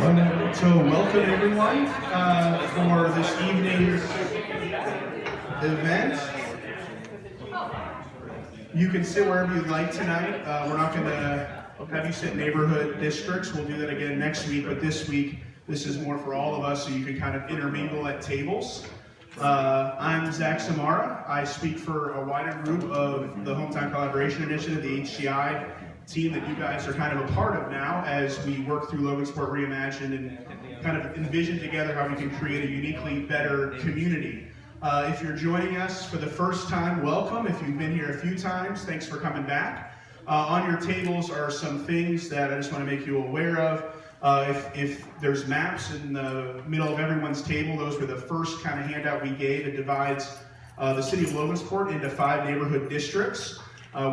Welcome everyone for this evening's event. You can sit wherever you'd like tonight. We're not going to have you sit in neighborhood districts. We'll do that again next week, but this week, this is more for all of us, so you can kind of intermingle at tables. I'm Zach Samara. I speak for a wider group of the Hometown Collaboration Initiative, the HCI team that you guys are kind of a part of now as we work through Logansport Reimagined and kind of envision together how we can create a uniquely better community. If you're joining us for the first time, welcome. If you've been here a few times, thanks for coming back. On your tables are some things that I just want to make you aware of. If there's maps in the middle of everyone's table, those were the first kind of handout we gave. It divides the city of Logansport into 5 neighborhood districts.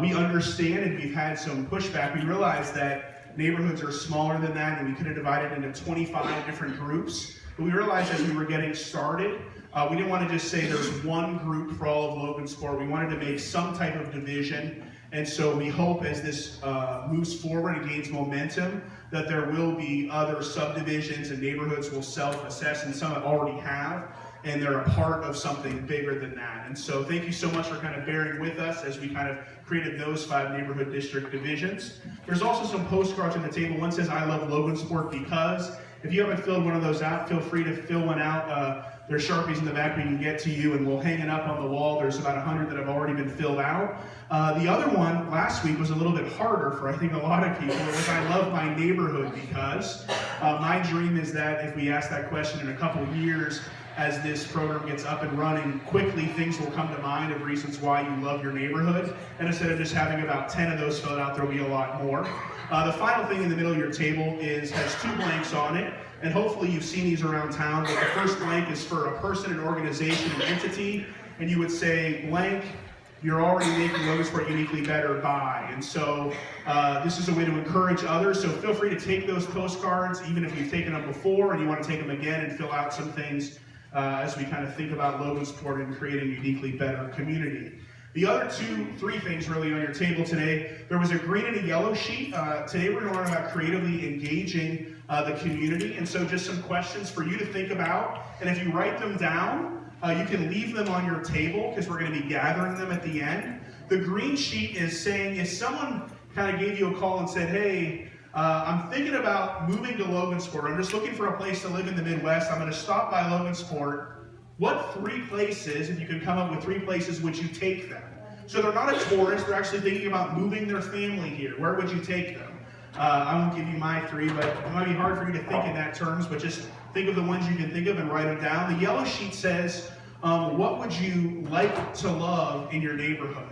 We understand, and we've had some pushback. We realize that neighborhoods are smaller than that, and we could have divided into 25 different groups. But we realized as we were getting started, we didn't want to just say there's one group for all of Logansport. We wanted to make some type of division. And so we hope as this moves forward and gains momentum, that there will be other subdivisions and neighborhoods will self-assess, and some already have, and they're a part of something bigger than that. And so thank you so much for kind of bearing with us as we kind of created those 5 neighborhood district divisions. There's also some postcards on the table. One says, I love Logansport because. If you haven't filled one of those out, feel free to fill one out. There's Sharpies in the back we can get to you, and we'll hang it up on the wall. There's about 100 that have already been filled out. The other one last week was a little bit harder for I think a lot of people. It was I love my neighborhood because. My dream is that if we ask that question in a couple of years, as this program gets up and running, quickly things will come to mind of reasons why you love your neighborhood. And instead of just having about 10 of those filled out, there'll be a lot more. The final thing in the middle of your table has 2 blanks on it. And hopefully you've seen these around town, but the first blank is for a person, an organization, an entity. And you would say, blank, you're already making Logansport uniquely better by. And so this is a way to encourage others. So feel free to take those postcards, even if you've taken them before and you want to take them again and fill out some things as we kind of think about Logansport and creating a uniquely better community. The other 3 things really on your table today, there was a green and a yellow sheet. Today we're going to learn about creatively engaging the community. And so just some questions for you to think about. And if you write them down, you can leave them on your table because we're going to be gathering them at the end. The green sheet is saying if someone kind of gave you a call and said, hey, I'm thinking about moving to Logansport. I'm just looking for a place to live in the Midwest. I'm going to stop by Logansport. What 3 places, if you could come up with 3 places, would you take them? So they're not a tourist. They're actually thinking about moving their family here. Where would you take them? I won't give you my 3, but it might be hard for you to think in that terms, but just think of the ones you can think of and write them down. The yellow sheet says, what would you like to love in your neighborhood?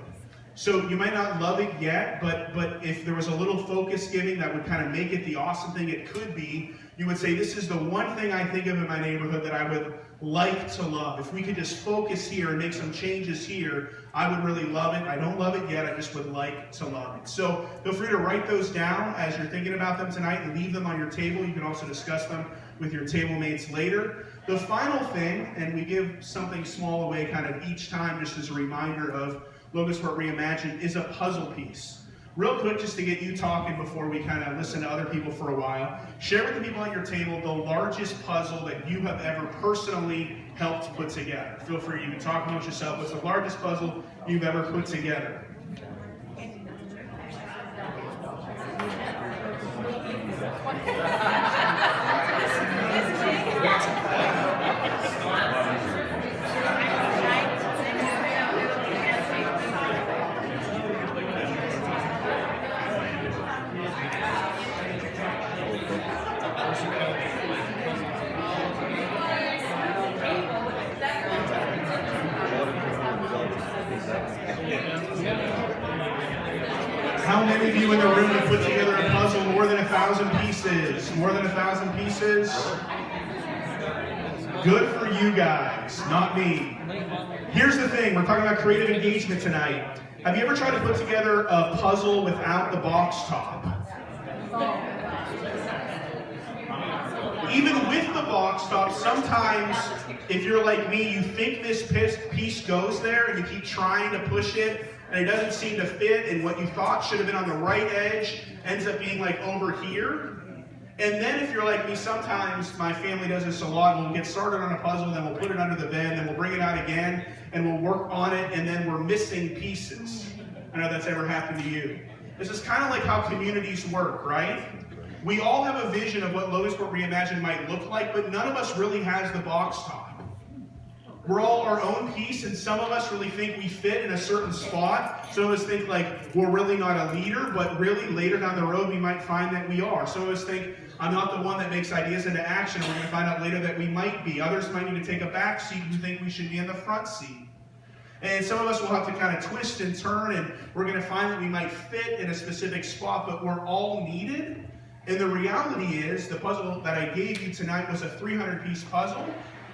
So you might not love it yet, but if there was a little focus giving that would kind of make it the awesome thing it could be, you would say, this is the one thing I think of in my neighborhood that I would like to love. If we could just focus here and make some changes here, I would really love it. I don't love it yet, I just would like to love it. So feel free to write those down as you're thinking about them tonight and leave them on your table. You can also discuss them with your table mates later. The final thing, and we give something small away kind of each time just as a reminder of Logansport Reimagined, is a puzzle piece. Real quick, just to get you talking before we kind of listen to other people for a while, share with the people on your table the largest puzzle that you have ever personally helped put together. Feel free, you can talk amongst yourself. What's the largest puzzle you've ever put together? How many of you in the room have put together a puzzle more than 1,000 pieces? More than 1,000 pieces? Good for you guys, not me. Here's the thing, we're talking about creative engagement tonight. Have you ever tried to put together a puzzle without the box top? Even with the box top, sometimes, if you're like me, you think this piece goes there and you keep trying to push it and it doesn't seem to fit, and what you thought should have been on the right edge ends up being like over here. And then if you're like me, sometimes my family does this a lot. We'll get started on a puzzle, then we'll put it under the bed, then we'll bring it out again, and we'll work on it, and then we're missing pieces. I know that's ever happened to you. This is kind of like how communities work, right? We all have a vision of what Logansport Reimagined might look like, but none of us really has the box top. We're all our own piece, and some of us really think we fit in a certain spot. Some of us think like we're really not a leader, but really later down the road we might find that we are. Some of us think I'm not the one that makes ideas into action, and we're going to find out later that we might be. Others might need to take a back seat who think we should be in the front seat. And some of us will have to kind of twist and turn, and we're going to find that we might fit in a specific spot, but we're all needed. And the reality is, the puzzle that I gave you tonight was a 300-piece puzzle,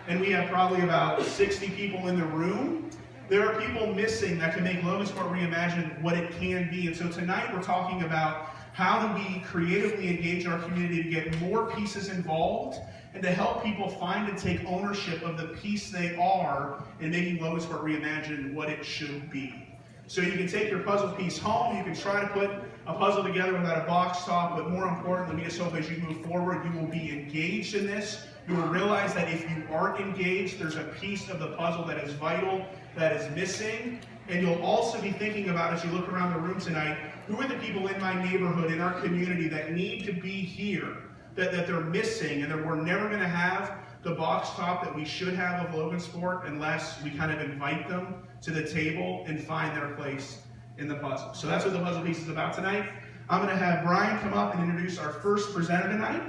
and we have probably about 60 people in the room. There are people missing that can make Logansport Reimagined what it can be. And so tonight we're talking about how do we creatively engage our community to get more pieces involved and to help people find and take ownership of the piece they are in making Logansport Reimagined what it should be. So you can take your puzzle piece home, you can try to put a puzzle together without a box top, but more importantly, we just hope as you move forward, you will be engaged in this. You will realize that if you aren't engaged, there's a piece of the puzzle that is vital, that is missing. And you'll also be thinking about, as you look around the room tonight, who are the people in my neighborhood, in our community, that need to be here, that they're missing, and that we're never going to have the box top that we should have of Logansport unless we kind of invite them to the table and find their place in the puzzle. So that's what the puzzle piece is about tonight. I'm going to have Brian come up and introduce our first presenter tonight.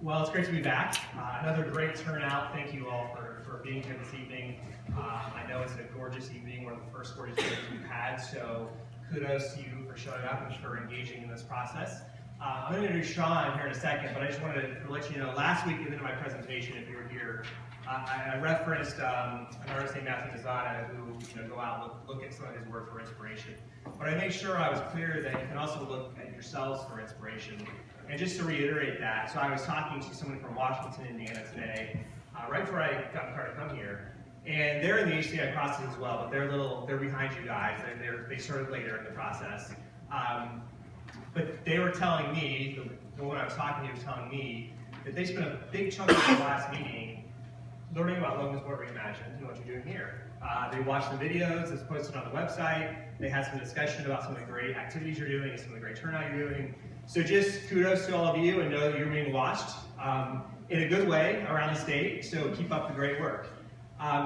Well, it's great to be back. Another great turnout. Thank you all for being here this evening. I know it's a gorgeous evening, one of the first gorgeous evenings we've had, so kudos to you for showing up and for engaging in this process. I'm going to introduce Sean here in a second, but I just wanted to let you know, last week in my presentation, if you were here, I referenced an artist named Matthew Mazzana who go out and look at some of his work for inspiration. But I made sure I was clear that you can also look at yourselves for inspiration. And just to reiterate that, so I was talking to someone from Washington, Indiana today, right before I got in the car to come here, and they're in the HCI process as well, but they're behind you guys. They started later in the process. But they were telling me, the one I was talking to was telling me, that they spent a big chunk of the last meeting learning about Logansport Reimagined and what you're doing here. They watched the videos that's posted on the website. They had some discussion about some of the great activities you're doing and some of the great turnout you're doing. So just kudos to all of you, and know that you're being watched in a good way around the state, so keep up the great work.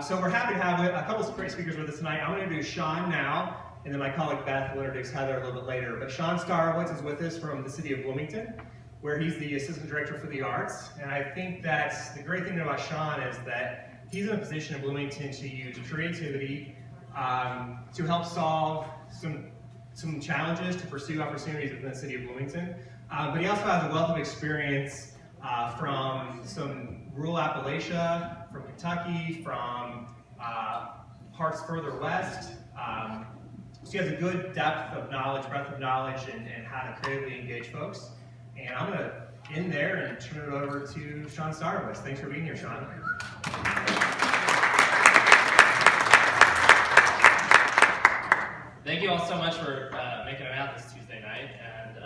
So we're happy to have a couple of great speakers with us tonight. I'm going to introduce Sean now, and then my colleague Beth will introduce Heather a little bit later. But Sean Starowitz is with us from the city of Bloomington, where he's the Assistant Director for the Arts. And I think that the great thing about Sean is that he's in a position in Bloomington to use creativity to help solve some challenges, to pursue opportunities within the city of Bloomington. But he also has a wealth of experience from some rural Appalachia, from Kentucky, from parts further west. So he has a good depth of knowledge, breadth of knowledge, and how to creatively engage folks. And I'm going to end there and turn it over to Sean Starowitz. Thanks for being here, Sean. Thank you all so much for making it out this Tuesday night, and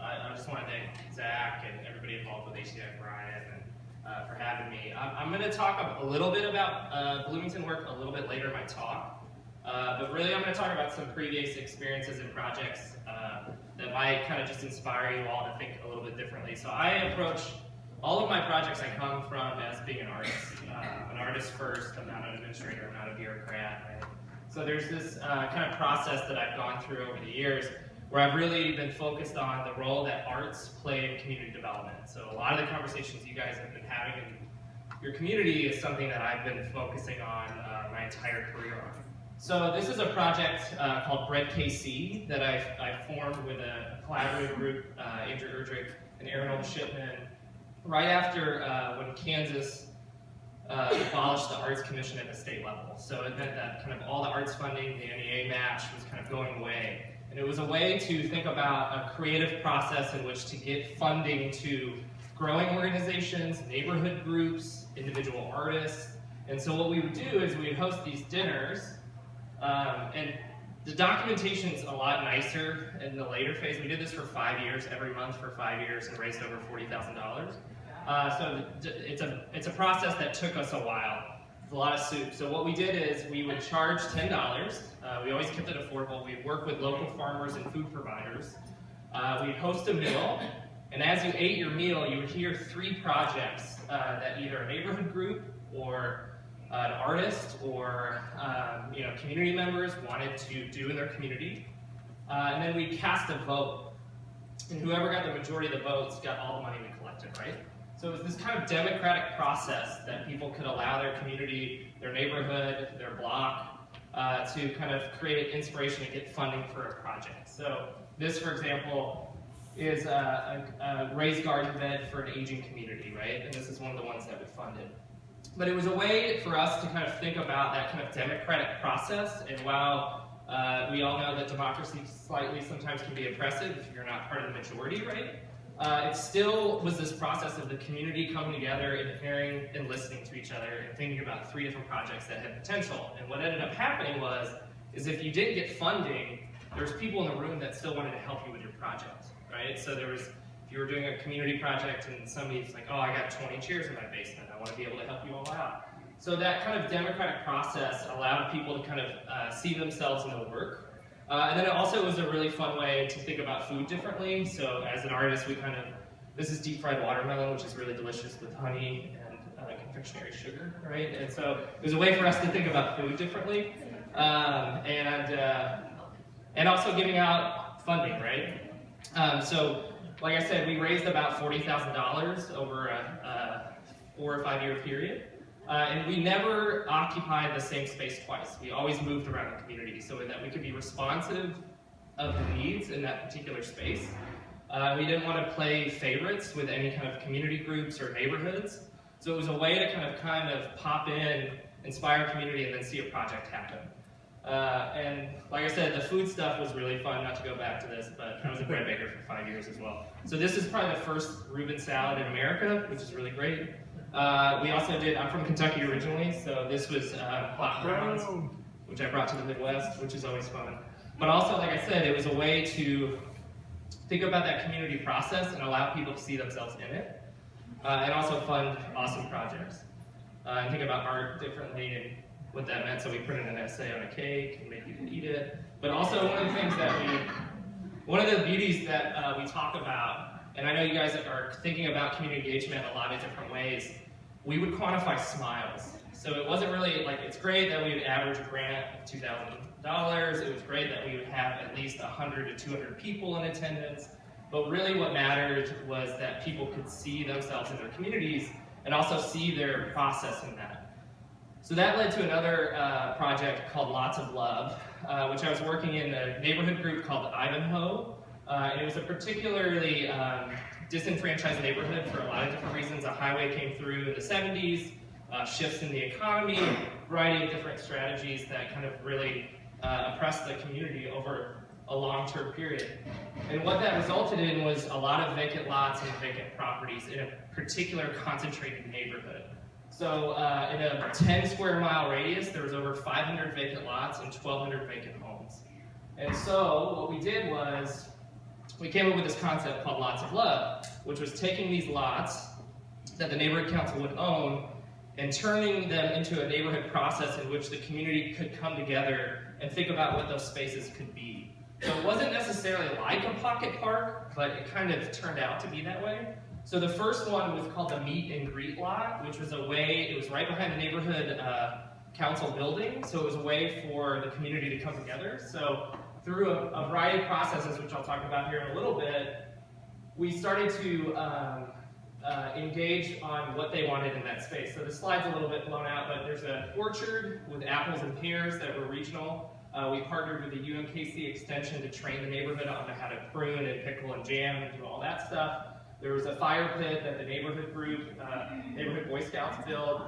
I just want to thank Zach and everybody involved with HCI, Brian, and for having me. I'm going to talk a little bit about Bloomington work a little bit later in my talk, but really I'm going to talk about some previous experiences and projects that might kind of just inspire you all to think a little bit differently. So I approach all of my projects I come from as being an artist first. I'm not an administrator, I'm not a bureaucrat. So there's this kind of process that I've gone through over the years where I've really been focused on the role that arts play in community development. So a lot of the conversations you guys have been having in your community is something that I've been focusing on my entire career on. So this is a project called Bread KC that I formed with a collaborative group, Andrew Erdrich and Aaron Old-Shipman, right after when Kansas abolished the Arts Commission at the state level. So it meant that kind of all the arts funding, the NEA match, was kind of going away. And it was a way to think about a creative process in which to get funding to growing organizations, neighborhood groups, individual artists. And so what we would do is we would host these dinners And the documentation's a lot nicer in the later phase. We did this for 5 years, every month for 5 years, and raised over $40,000. So it's a process that took us a while. It's a lot of soup. So what we did is we would charge $10. We always kept it affordable. We'd work with local farmers and food providers. We'd host a meal, and as you ate your meal, you would hear 3 projects that either a neighborhood group or an artist or community members wanted to do in their community. And then we cast a vote. And whoever got the majority of the votes got all the money we collected, right? So it was this kind of democratic process that people could allow their community, their neighborhood, their block, to kind of create inspiration and get funding for a project. So this, for example, is a raised garden bed for an aging community, right? And this is one of the ones that we funded. But it was a way for us to kind of think about that kind of democratic process, and while we all know that democracy slightly sometimes can be oppressive if you're not part of the majority, right? It still was this process of the community coming together and hearing and listening to each other and thinking about 3 different projects that had potential. And what ended up happening is if you didn't get funding, there was people in the room that still wanted to help you with your project, right? So there was, if you were doing a community project and somebody's like, oh, I got 20 chairs in my basement, I want to be able to help you all out. So that kind of democratic process allowed people to kind of see themselves in the work. And then it also was a really fun way to think about food differently. So as an artist, this is deep fried watermelon, which is really delicious with honey and confectionery sugar, right? And so it was a way for us to think about food differently. And also giving out funding, right? So like I said, we raised about $40,000 over a 4 or 5 year period. And we never occupied the same space twice. We always moved around the community so that we could be responsive of the needs in that particular space. We didn't want to play favorites with any kind of community groups or neighborhoods. So it was a way to kind of pop in, inspire community, and then see a project happen. And like I said, the food stuff was really fun, not to go back to this, but I was a bread baker for 5 years as well. So this is probably the first Reuben salad in America, which is really great. We also I'm from Kentucky originally, so this was hot browns, which I brought to the Midwest, which is always fun. But also, like I said, it was a way to think about that community process and allow people to see themselves in it, and also fund awesome projects. And think about art differently and what that meant. So we printed an essay on a cake and made people eat it. But also one of the things one of the beauties that we talk about, and I know you guys are thinking about community engagement a lot of different ways, we would quantify smiles. So it wasn't really like, it's great that we would average a grant of $2,000. It was great that we would have at least 100 to 200 people in attendance. But really what mattered was that people could see themselves in their communities and also see their process in that. So that led to another project called Lots of Love, which I was working in a neighborhood group called Ivanhoe. And it was a particularly disenfranchised neighborhood for a lot of different reasons. A highway came through in the 70s, shifts in the economy, a variety of different strategies that kind of really oppressed the community over a long-term period. And what that resulted in was a lot of vacant lots and vacant properties in a particular concentrated neighborhood. So in a 10 square mile radius, there was over 500 vacant lots and 1,200 vacant homes. And so what we did was, we came up with this concept called Lots of Love, which was taking these lots that the neighborhood council would own and turning them into a neighborhood process in which the community could come together and think about what those spaces could be. So it wasn't necessarily like a pocket park, but it kind of turned out to be that way. So the first one was called the Meet and Greet Lot, which was it was right behind the neighborhood council building, so it was a way for the community to come together. So through a variety of processes, which I'll talk about here in a little bit, we started to engage on what they wanted in that space. So the slide's a little bit blown out, but there's an orchard with apples and pears that were regional. We partnered with the UMKC extension to train the neighborhood on how to prune and pickle and jam and do all that stuff. There was a fire pit that the neighborhood group, neighborhood Boy Scouts built.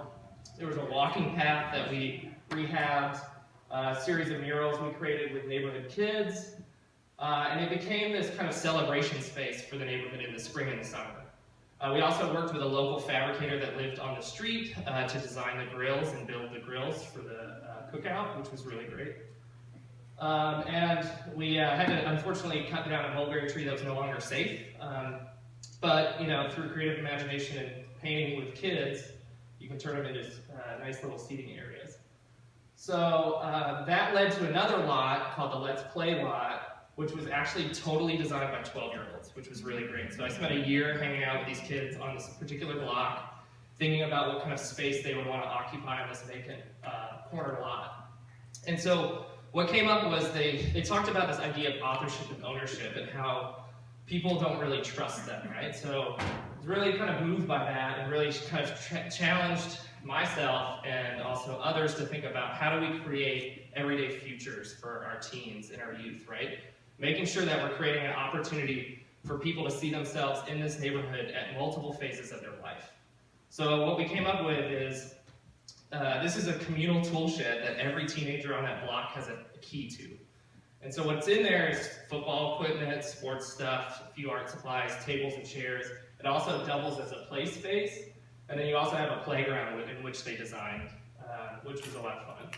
There was a walking path that we rehabbed, a series of murals we created with neighborhood kids, and it became this kind of celebration space for the neighborhood in the spring and the summer. We also worked with a local fabricator that lived on the street to design the grills and build the grills for the cookout, which was really great. And we had to unfortunately cut down a mulberry tree that was no longer safe. But through creative imagination and painting with kids, you can turn them into nice little seating areas. So that led to another lot called the Let's Play lot, which was actually totally designed by 12-year-olds, which was really great. So I spent a year hanging out with these kids on this particular block, thinking about what kind of space they would want to occupy on this vacant corner lot. And so what came up was they talked about this idea of authorship and ownership and how people don't really trust them, right? So I was really kind of moved by that and really kind of challenged myself and also others to think about how do we create everyday futures for our teens and our youth, right? Making sure that we're creating an opportunity for people to see themselves in this neighborhood at multiple phases of their life. So what we came up with is, this is a communal tool shed that every teenager on that block has a key to. And so what's in there is football equipment, sports stuff, a few art supplies, tables and chairs. It also doubles as a play space. And then you also have a playground in which they designed, which was a lot of fun.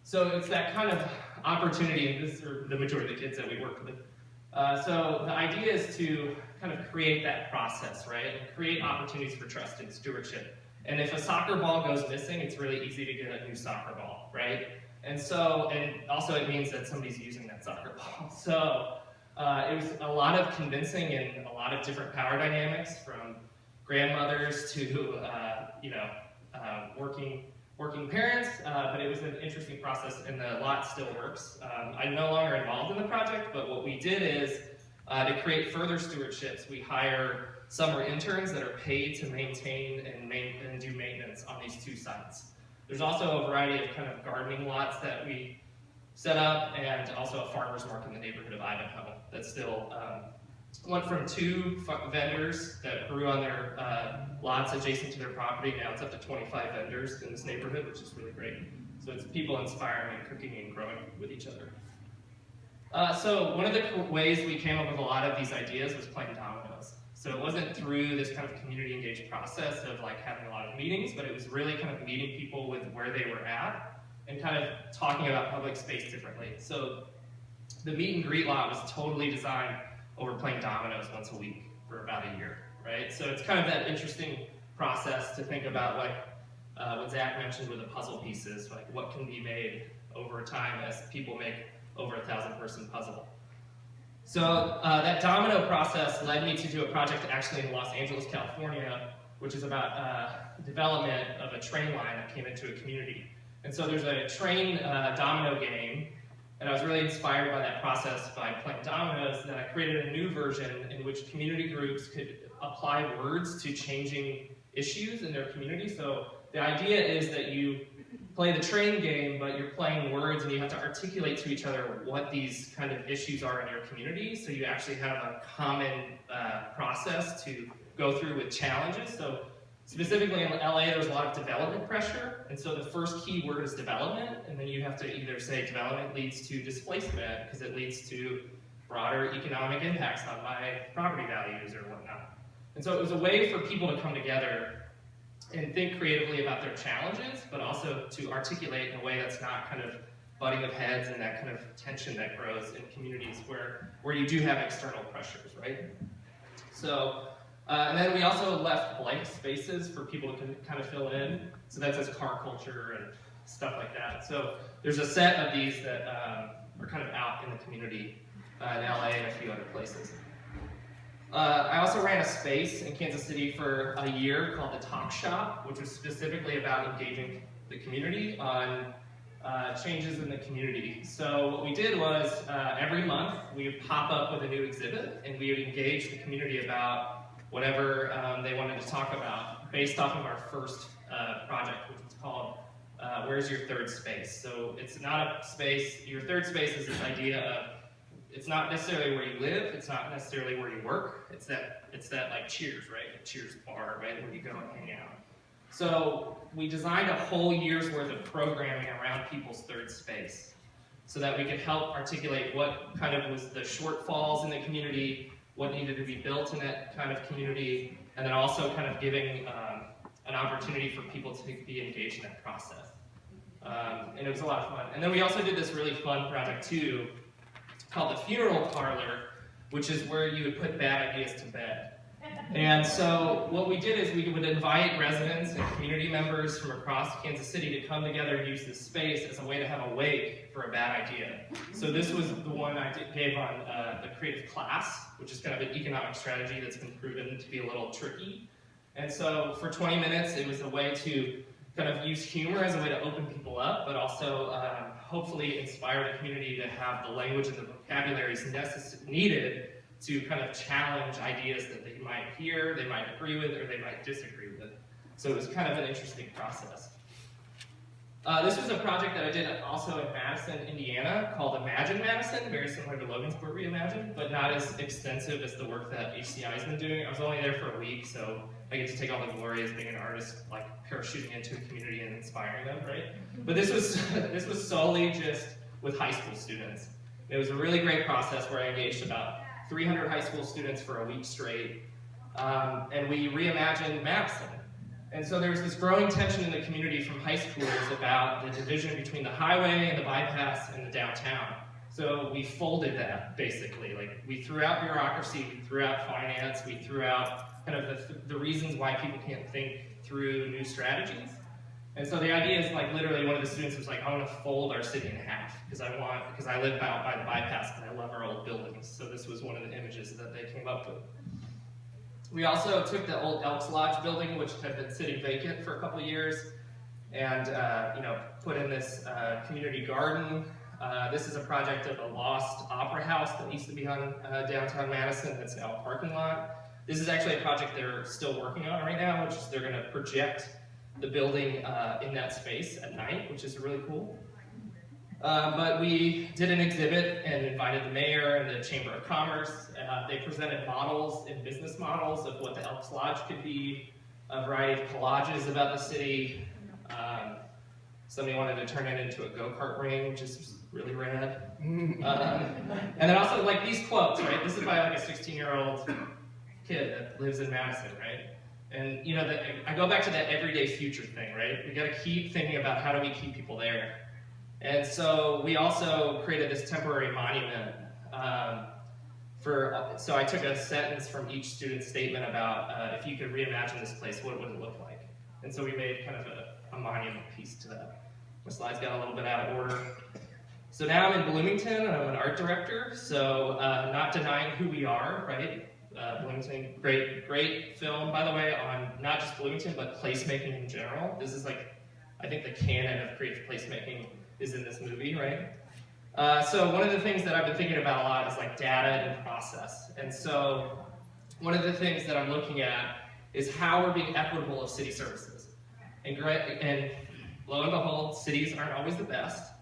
So it's that kind of opportunity, and this are the majority of the kids that we worked with. So the idea is to kind of create that process, right? And create opportunities for trust and stewardship. And if a soccer ball goes missing, it's really easy to get a new soccer ball, right? And also it means that somebody's using that soccer ball. So it was a lot of convincing and a lot of different power dynamics, from grandmothers to working parents, but it was an interesting process, and the lot still works. I'm no longer involved in the project, but what we did is to create further stewardships, we hire summer interns that are paid to maintain and do maintenance on these two sites. There's also a variety of kind of gardening lots that we set up, and also a farmer's market in the neighborhood of Ivanhoe that still went from 2 vendors that grew on their lots adjacent to their property. Now it's up to 25 vendors in this neighborhood, which is really great. So it's people inspiring and cooking and growing with each other. So one of the ways we came up with a lot of these ideas was playing dominoes. So it wasn't through this kind of community engaged process of like having a lot of meetings, but it was really kind of meeting people with where they were at and kind of talking about public space differently. So the meet and greet lot was totally designed over playing dominoes once a week for about a year, right? So it's kind of that interesting process to think about, like what Zach mentioned with the puzzle pieces, like what can be made over time as people make over a 1,000-person puzzle. So that domino process led me to do a project actually in Los Angeles, California, which is about development of a train line that came into a community. And so there's a train domino game, and I was really inspired by that process by playing dominoes, that I created a new version in which community groups could apply words to changing issues in their community. So the idea is that you play the train game, but you're playing words and you have to articulate to each other what these kind of issues are in your community. So you actually have a common process to go through with challenges. So specifically in LA, there was a lot of development pressure. And so the first key word is development. And then you have to either say development leads to displacement because it leads to broader economic impacts on my property values or whatnot. And so it was a way for people to come together and think creatively about their challenges, but also to articulate in a way that's not kind of butting of heads and that kind of tension that grows in communities where you do have external pressures, right? So, and then we also left blank spaces for people to kind of fill in. So that says car culture and stuff like that. So there's a set of these that are kind of out in the community in LA and a few other places. I also ran a space in Kansas City for a year called the Talk Shop, which was specifically about engaging the community on changes in the community. So what we did was every month we would pop up with a new exhibit, and we would engage the community about whatever they wanted to talk about based off of our first project, which was called Where's Your Third Space? So it's not a space, your third space is this idea of it's not necessarily where you live, it's not necessarily where you work, it's that like Cheers, right? The Cheers bar, right? Where you go and hang out. So we designed a whole year's worth of programming around people's third space so that we could help articulate what kind of was the shortfalls in the community, what needed to be built in that kind of community, and then also kind of giving an opportunity for people to be engaged in that process. And it was a lot of fun. And then we also did this really fun project too, called the funeral parlor, which is where you would put bad ideas to bed. And so what we did is we would invite residents and community members from across Kansas City to come together and use this space as a way to have a wake for a bad idea. So this was the one I gave on the creative class, which is kind of an economic strategy that's been proven to be a little tricky. And so for 20 minutes, it was a way to kind of use humor as a way to open people up, but also hopefully inspire the community to have the language and the vocabularies needed to kind of challenge ideas that they might hear, they might agree with, or they might disagree with. So it was kind of an interesting process. This was a project that I did also in Madison, Indiana, called Imagine Madison, very similar to Logansport Reimagined, but not as extensive as the work that HCI has been doing. I was only there for a week, so I get to take all the glory as being an artist, like parachuting into a community and inspiring them, right? But this was solely just with high school students. It was a really great process where I engaged about 300 high school students for a week straight, and we reimagined Madison. And so there was this growing tension in the community from high schoolers about the division between the highway and the bypass and the downtown. So we folded that, basically. Like, we threw out bureaucracy, we threw out finance, we threw out kind of the reasons why people can't think through new strategies. And so the idea is, like, literally one of the students was like, I want to fold our city in half because I live out by the bypass and I love our old buildings. So this was one of the images that they came up with. We also took the old Elks Lodge building, which had been sitting vacant for a couple of years, and put in this community garden. This is a project of a lost opera house that used to be on downtown Madison that's now a parking lot. This is actually a project they're still working on right now, which is they're going to project the building in that space at night, which is really cool. But we did an exhibit and invited the mayor and the Chamber of Commerce. They presented models and business models of what the Elks Lodge could be, a variety of collages about the city. Somebody wanted to turn it into a go-kart ring, which is really rad. And then also, like, these quotes, right? This is by like a 16-year-old kid that lives in Madison, right? And I go back to that everyday future thing, right? We got to keep thinking about how do we keep people there. And so we also created this temporary monument. So I took a sentence from each student's statement about if you could reimagine this place, what would it look like? And so we made kind of a monument piece to that. My slides got a little bit out of order. So now I'm in Bloomington, and I'm an art director, so not denying who we are, right? Bloomington, great film, by the way, on not just Bloomington, but placemaking in general. This is like, I think the canon of creative placemaking is in this movie, right? So one of the things that I've been thinking about a lot is like data and process. And so one of the things that I'm looking at is how we're being equitable of city services. And lo and behold, cities aren't always the best.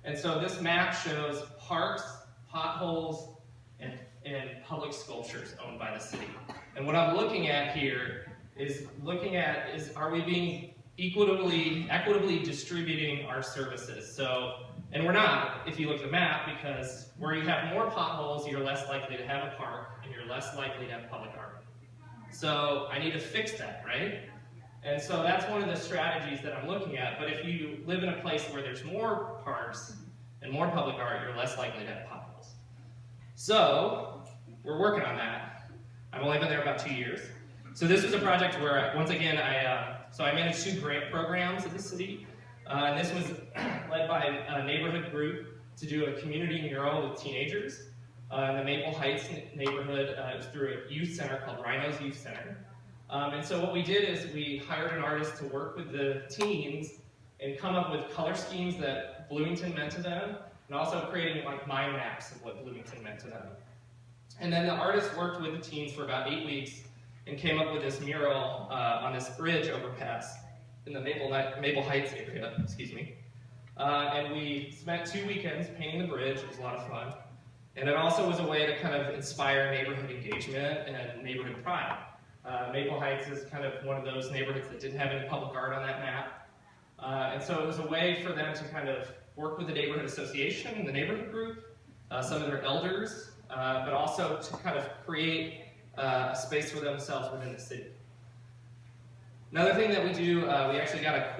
And so this map shows parks, potholes, and public sculptures owned by the city. And what I'm looking at here is are we being equitably distributing our services? So, and we're not, if you look at the map, because where you have more potholes, you're less likely to have a park, and you're less likely to have public art. So I need to fix that, right? And so that's one of the strategies that I'm looking at. But if you live in a place where there's more parks and more public art, you're less likely to have potholes. So we're working on that. I've only been there about 2 years. So this was a project where, once again, I managed 2 grant programs at the city. And this was led by a neighborhood group to do a community mural with teenagers in the Maple Heights neighborhood. It was through a youth center called Rhino's Youth Center. And so what we did is we hired an artist to work with the teens and come up with color schemes that Bloomington meant to them, and also creating like mind maps of what Bloomington meant to them. And then the artist worked with the teens for about 8 weeks and came up with this mural on this bridge overpass in the Maple Heights area, and we spent 2 weekends painting the bridge. It was a lot of fun. And it also was a way to kind of inspire neighborhood engagement and neighborhood pride. Maple Heights is kind of one of those neighborhoods that didn't have any public art on that map. And so it was a way for them to kind of work with the neighborhood association and the neighborhood group, some of their elders, but also to kind of create a space for themselves within the city. Another thing that we do, we actually got a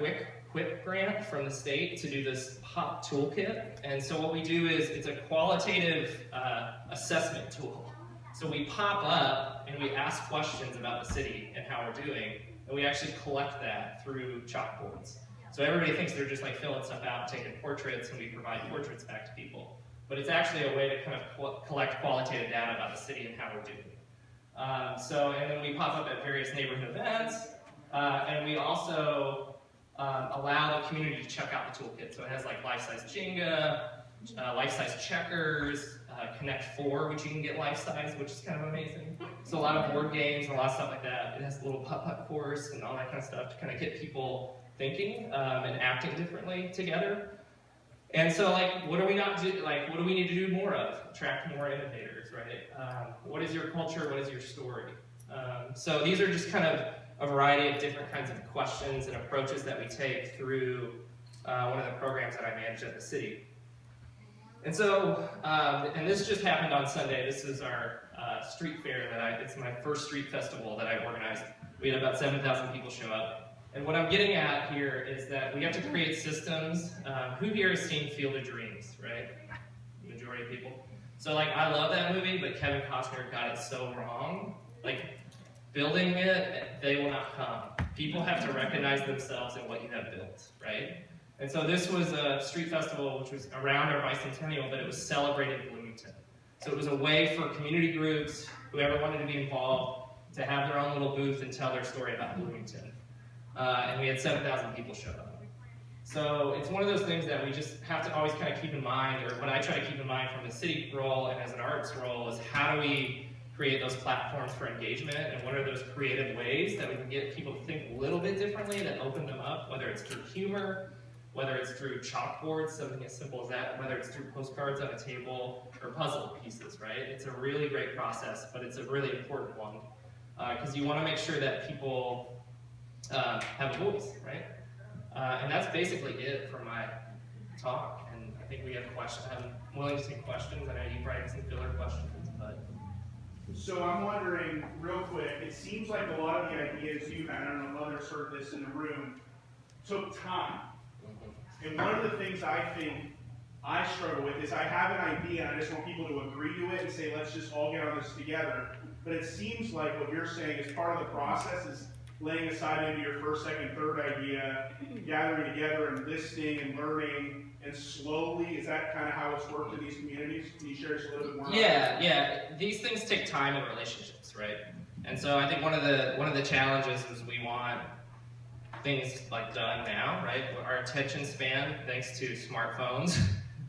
quick grant from the state to do this HOP toolkit. And so what we do is it's a qualitative assessment tool. So we pop up and we ask questions about the city and how we're doing, and we actually collect that through chalkboards. So everybody thinks they're just like filling stuff out, taking portraits, and we provide portraits back to people. But it's actually a way to kind of collect qualitative data about the city and how we're doing. And then we pop up at various neighborhood events, and we also allow the community to check out the toolkit. So it has like life-size Jenga, life-size checkers, Connect 4, which you can get life-size, which is kind of amazing. So a lot of board games and a lot of stuff like that. It has a little putt-putt course and all that kind of stuff to kind of get people thinking and acting differently together. And so, like, what do we not do? Like, what do we need to do more of? Attract more innovators, right? What is your culture? What is your story? So these are just kind of a variety of different kinds of questions and approaches that we take through one of the programs that I manage at the city. And so, and this just happened on Sunday. This is our street fair it's my first street festival that I organized. We had about 7,000 people show up. And what I'm getting at here is that we have to create systems. Who here has seen Field of Dreams, right? The majority of people. So like, I love that movie, but Kevin Costner got it so wrong. Like, building it, they will not come. People have to recognize themselves in what you have built, right? And so this was a street festival which was around our bicentennial, but it was celebrating Bloomington. So it was a way for community groups, whoever wanted to be involved, to have their own little booth and tell their story about Bloomington. And we had 7,000 people show up. So it's one of those things that we just have to always kind of keep in mind, or what I try to keep in mind from the city role and as an arts role is how do we create those platforms for engagement, and what are those creative ways that we can get people to think a little bit differently that open them up, whether it's through humor, whether it's through chalkboards, something as simple as that, whether it's through postcards on a table or puzzle pieces, right? It's a really great process, but it's a really important one because you want to make sure that people have a voice, right? And that's basically it for my talk. And I think we have questions. I'm willing to take questions. I know you probably have some filler questions, but. So I'm wondering, real quick, it seems like a lot of the ideas you had, I don't know if others heard this in the room, took time. And one of the things I think I struggle with is I have an idea and I just want people to agree to it and say, let's just all get on this together. But it seems like what you're saying is part of the process is laying aside maybe your first, second, third idea, gathering together and listening and learning, and slowly, is that kind of how it's worked in these communities? Can you share us a little bit more? Yeah. These things take time and relationships, right? And so I think one of the challenges is we want things like done now, right? Our attention span, thanks to smartphones,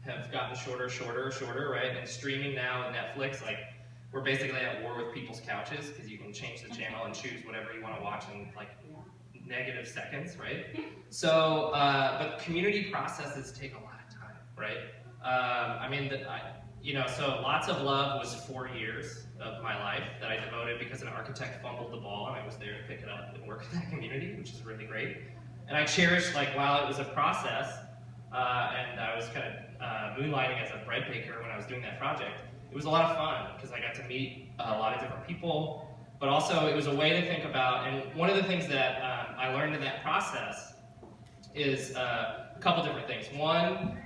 have gotten shorter, right? And streaming now with Netflix, like, we're basically at war with people's couches because you can change the channel and choose whatever you want to watch in like negative seconds, right? So, but community processes take a lot of time, right? So Lots of Love was 4 years of my life that I devoted because an architect fumbled the ball and I was there to pick it up and work in that community, which is really great. And I cherished, like, while it was a process, and I was kind of moonlighting as a bread baker when I was doing that project, it was a lot of fun because I got to meet a lot of different people, but also it was a way to think about, and one of the things that I learned in that process is a couple different things. One,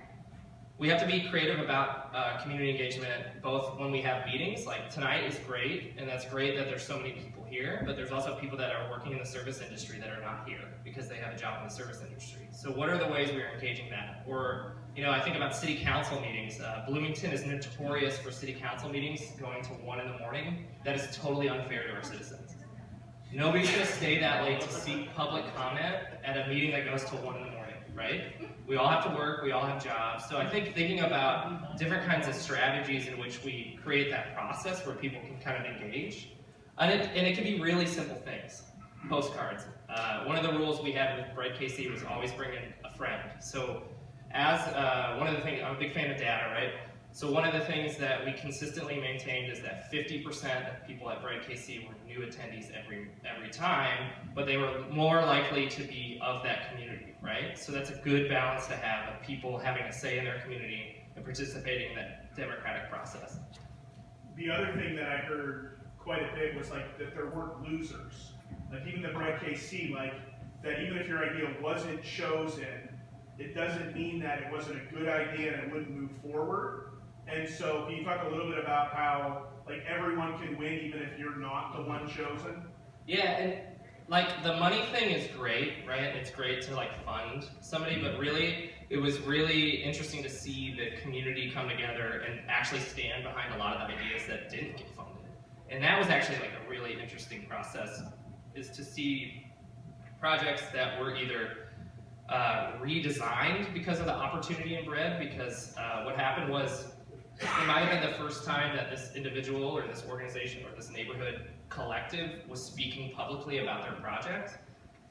we have to be creative about community engagement, both when we have meetings, like tonight is great, and that's great that there's so many people here, but there's also people that are working in the service industry that are not here because they have a job in the service industry. So what are the ways we are engaging that? Or, I think about city council meetings. Bloomington is notorious for city council meetings going to 1 in the morning. That is totally unfair to our citizens. Nobody's gonna stay that late to seek public comment at a meeting that goes till 1 in the morning, right? We all have to work, we all have jobs. So I think thinking about different kinds of strategies in which we create that process where people can kind of engage. And it can be really simple things. Postcards. One of the rules we had with Bright KC was always bring in a friend. So as one of the things, I'm a big fan of data, right? So one of the things that we consistently maintained is that 50% of people at Bright KC were new attendees every time, but they were more likely to be of that community, right? So that's a good balance to have of people having a say in their community and participating in that democratic process. The other thing that I heard quite a bit was like that there weren't losers. like even the bread KC, like that even if your idea wasn't chosen, it doesn't mean that it wasn't a good idea and it wouldn't move forward. And so can you talk a little bit about how like everyone can win even if you're not the one chosen? Yeah, and like the money thing is great, right? It's great to like fund somebody, but really it was really interesting to see the community come together and actually stand behind a lot of the ideas that didn't get funded. And that was actually like a really interesting process, is to see projects that were either redesigned because of the opportunity in bread, because what happened was it might have been the first time that this individual or this organization or this neighborhood collective was speaking publicly about their project.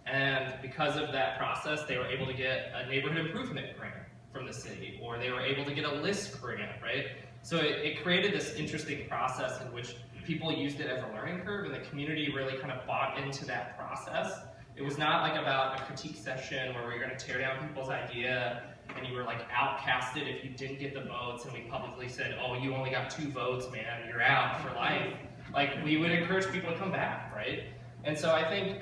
And because of that process, they were able to get a neighborhood improvement grant from the city, or they were able to get a list grant, right? So it created this interesting process in which people used it as a learning curve, and the community really kind of bought into that process. It was not like about a critique session where we were going to tear down people's idea and you were like outcasted if you didn't get the votes, and we publicly said, oh, you only got 2 votes, man, you're out for life. Like, we would encourage people to come back, right? And so I think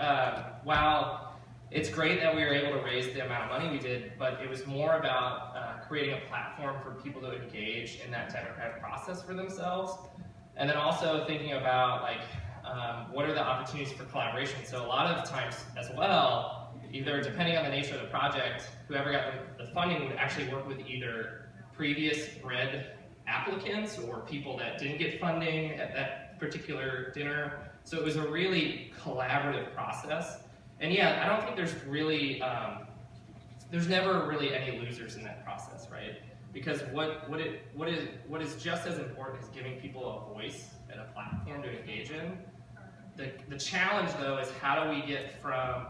while it's great that we were able to raise the amount of money we did, but it was more about creating a platform for people to engage in that democratic process for themselves. And then also thinking about like, what are the opportunities for collaboration? So a lot of times as well, either depending on the nature of the project, whoever got the funding would actually work with either previous bread applicants or people that didn't get funding at that particular dinner. So it was a really collaborative process. And yeah, I don't think there's really, there's never really any losers in that process, right? Because what is just as important is giving people a voice and a platform to engage in. The challenge though is how do we get from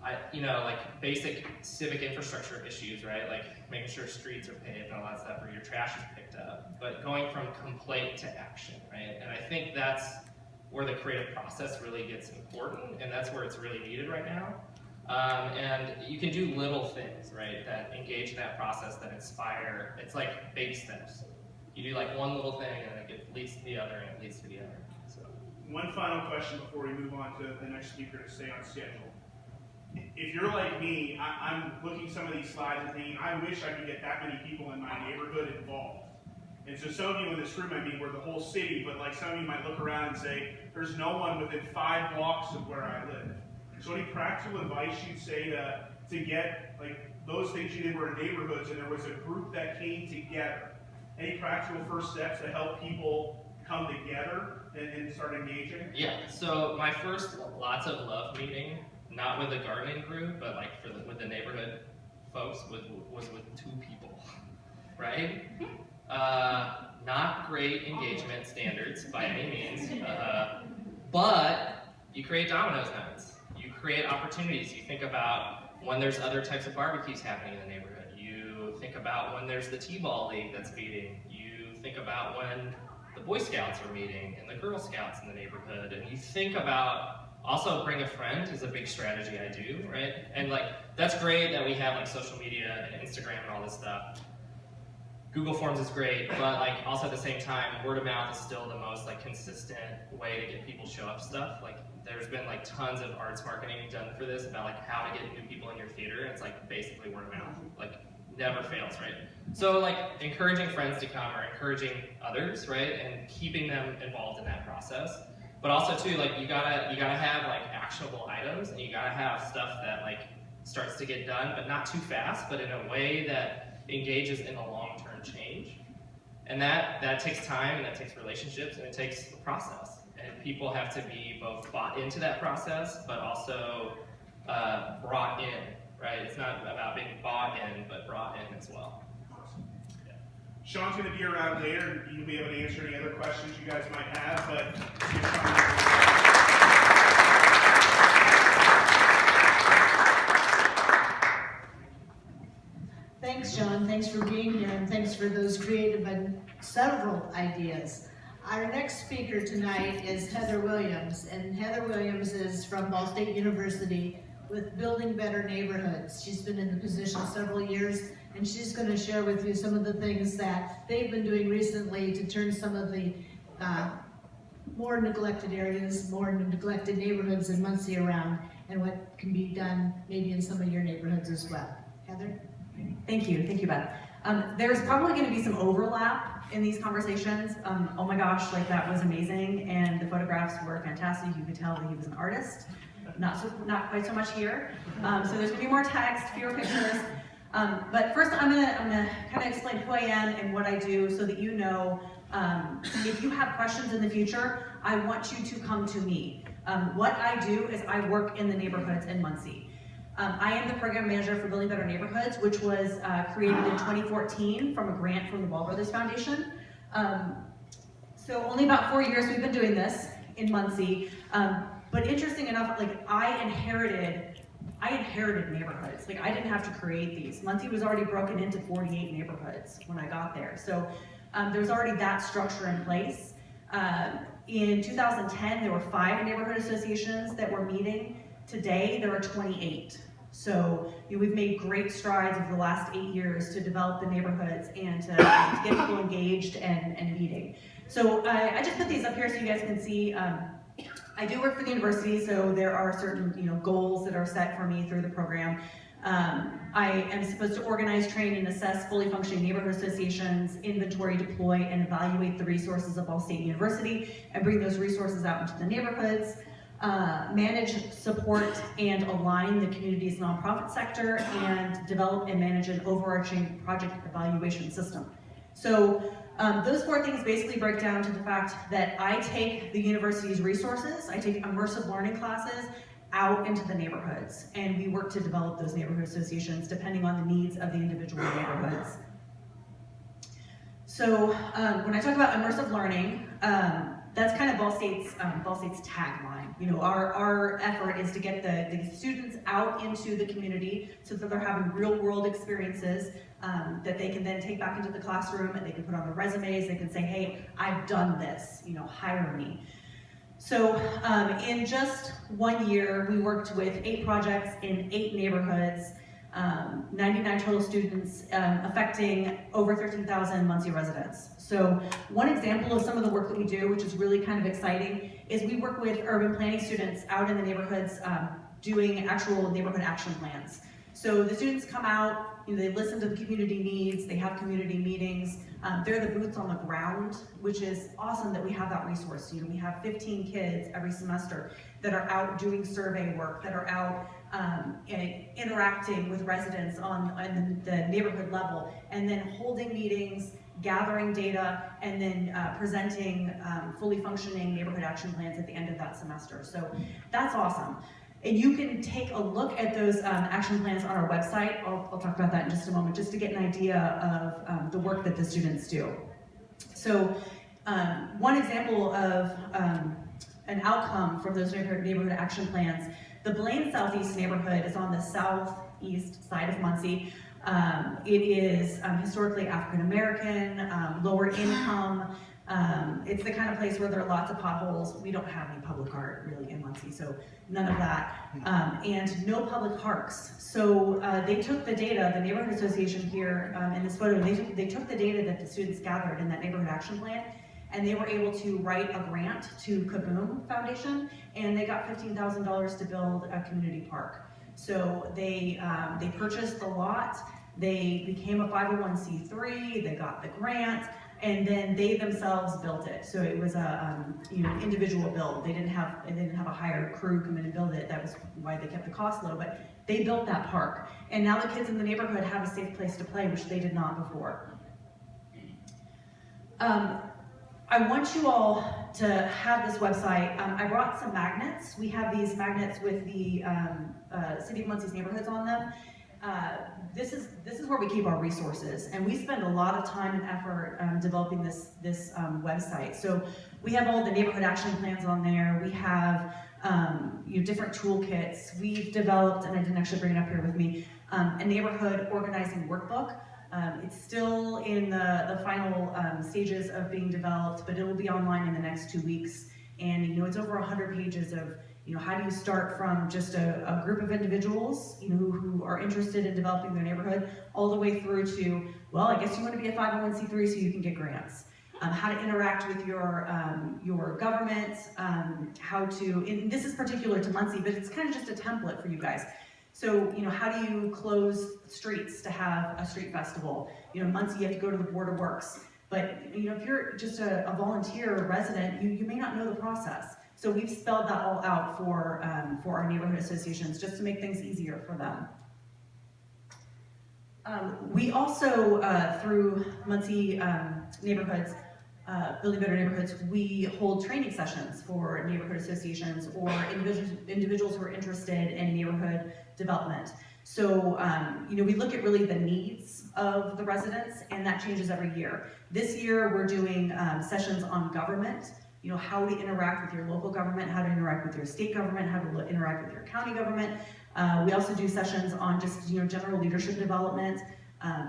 like basic civic infrastructure issues, right? Like making sure streets are paved and all that stuff, or your trash is picked up, but going from complaint to action, right? And I think that's where the creative process really gets important, and that's where it's really needed right now. And you can do little things, right, that engage in that process, that inspire. It's like baby steps. You do like one little thing, and it leads to the other, and it leads to the other. So. One final question before we move on to the next speaker to stay on schedule. If you're like me, I'm looking at some of these slides and thinking, I wish I could get that many people in my neighborhood involved. And so some of you in this room, I mean, we're the whole city, but like some of you might look around and say, there's no one within 5 blocks of where I live. So any practical advice you'd say to get, like, those things you did were in neighborhoods and there was a group that came together? Any practical first steps to help people come together and start engaging? Yeah, so my first Lots of Love meeting, not with the gardening group, but like with the neighborhood folks, was with 2 people, right? Not great engagement standards by any means, but you create Domino's nights. You create opportunities. You think about when there's other types of barbecues happening in the neighborhood. You think about when there's the T-ball league that's meeting. You think about when the Boy Scouts are meeting and the Girl Scouts in the neighborhood. And you think about also bring a friend is a big strategy I do, right? And like, that's great that we have like social media and Instagram and all this stuff. Google Forms is great, but like also at the same time, word of mouth is still the most like consistent way to get people to show up stuff. Like there's been like tons of arts marketing done for this about like how to get new people in your theater. It's like basically word of mouth, like never fails, right? So like encouraging friends to come or encouraging others, right? And keeping them involved in that process. But also too, like you gotta have like actionable items, and you gotta have stuff that like starts to get done, but not too fast, but in a way that engages in a long-term change. And that takes time, and that takes relationships, and it takes a process. And people have to be both bought into that process, but also brought in, right? It's not about being bought in, but brought in as well. Yeah. Sean's going to be around later, and you'll be able to answer any other questions you guys might have, but Thanks, John. Thanks for being here, and thanks for those creative and several ideas. Our next speaker tonight is Heather Williams, and Heather Williams is from Ball State University with Building Better Neighborhoods. She's been in the position several years, and she's going to share with you some of the things that they've been doing recently to turn some of the more neglected areas, more neglected neighborhoods in Muncie around, and what can be done maybe in some of your neighborhoods as well. Heather? Thank you, Beth. There's probably going to be some overlap in these conversations. Oh my gosh, like that was amazing, and the photographs were fantastic. You could tell that he was an artist. Not quite so much here. So there's going to be more text, fewer pictures. But first, I'm gonna kind of explain who I am and what I do, so that you know. If you have questions in the future, I want you to come to me. What I do is I work in the neighborhoods in Muncie. I am the program manager for Building Better Neighborhoods, which was created in 2014 from a grant from the Ball Brothers Foundation. So only about 4 years we've been doing this in Muncie. But interesting enough, like I inherited neighborhoods. Like I didn't have to create these. Muncie was already broken into 48 neighborhoods when I got there. So there was already that structure in place. In 2010, there were 5 neighborhood associations that were meeting. Today, there are 28. So we've made great strides over the last 8 years to develop the neighborhoods and to get people engaged and meeting. So I just put these up here so you guys can see. I do work for the university, so there are certain goals that are set for me through the program. I am supposed to organize, train, and assess fully functioning neighborhood associations, inventory, deploy, and evaluate the resources of Ball State University, and bring those resources out into the neighborhoods. Manage, support, and align the community's nonprofit sector, and develop and manage an overarching project evaluation system. So those 4 things basically break down to the fact that I take the university's resources, I take immersive learning classes out into the neighborhoods, and we work to develop those neighborhood associations depending on the needs of the individual neighborhoods. So when I talk about immersive learning, that's kind of Ball State's tagline. Our effort is to get the students out into the community so that they're having real world experiences that they can then take back into the classroom, and they can put on their resumes. They can say, hey, I've done this, hire me. So in just 1 year, we worked with 8 projects in 8 neighborhoods, 99 total students, affecting over 13,000 Muncie residents. So one example of some of the work that we do, which is really kind of exciting, is we work with urban planning students out in the neighborhoods doing actual neighborhood action plans. So the students come out, they listen to the community needs, they have community meetings, they're the boots on the ground, which is awesome that we have that resource. We have 15 kids every semester that are out doing survey work, that are out interacting with residents on the neighborhood level, and then holding meetings, gathering data, and then presenting fully functioning neighborhood action plans at the end of that semester. So that's awesome. And you can take a look at those action plans on our website. I'll talk about that in just a moment, just to get an idea of the work that the students do. So one example of an outcome from those neighborhood action plans, the Blaine Southeast neighborhood is on the southeast side of Muncie. It is historically African American, lower income. It's the kind of place where there are lots of potholes. We don't have any public art really in Muncie, so none of that. And no public parks. So they took the data, the neighborhood association here in this photo, they took the data that the students gathered in that neighborhood action plan, and they were able to write a grant to Kaboom Foundation, and they got $15,000 to build a community park. So they purchased the lot, they became a 501c3, they got the grant, and then they themselves built it. So it was a individual build. They didn't have a hired crew come in and build it. That was why they kept the cost low. But they built that park, and now the kids in the neighborhood have a safe place to play, which they did not before. I want you all to have this website. I brought some magnets. We have these magnets with the City of Muncie's neighborhoods on them. This is where we keep our resources, and we spend a lot of time and effort developing this website. So we have all the neighborhood action plans on there. We have different toolkits. We've developed, and I didn't actually bring it up here with me, a neighborhood organizing workbook. It's still in the final stages of being developed, but it will be online in the next 2 weeks. And it's over 100 pages of how do you start from just a group of individuals who are interested in developing their neighborhood, all the way through to, well, I guess you want to be a 501c3 so you can get grants. how to interact with your government, how to, and this is particular to Muncie, but it's kind of just a template for you guys. So, how do you close streets to have a street festival? Muncie, you have to go to the Board of Works. But, if you're just a volunteer resident, you may not know the process. So we've spelled that all out for our neighborhood associations, just to make things easier for them. We also, through Muncie neighborhoods, Building Better Neighborhoods, we hold training sessions for neighborhood associations or individuals who are interested in neighborhood development. So, we look at really the needs of the residents, and that changes every year. This year, we're doing sessions on government, how to interact with your local government, how to interact with your state government, how to interact with your county government. We also do sessions on just, general leadership development,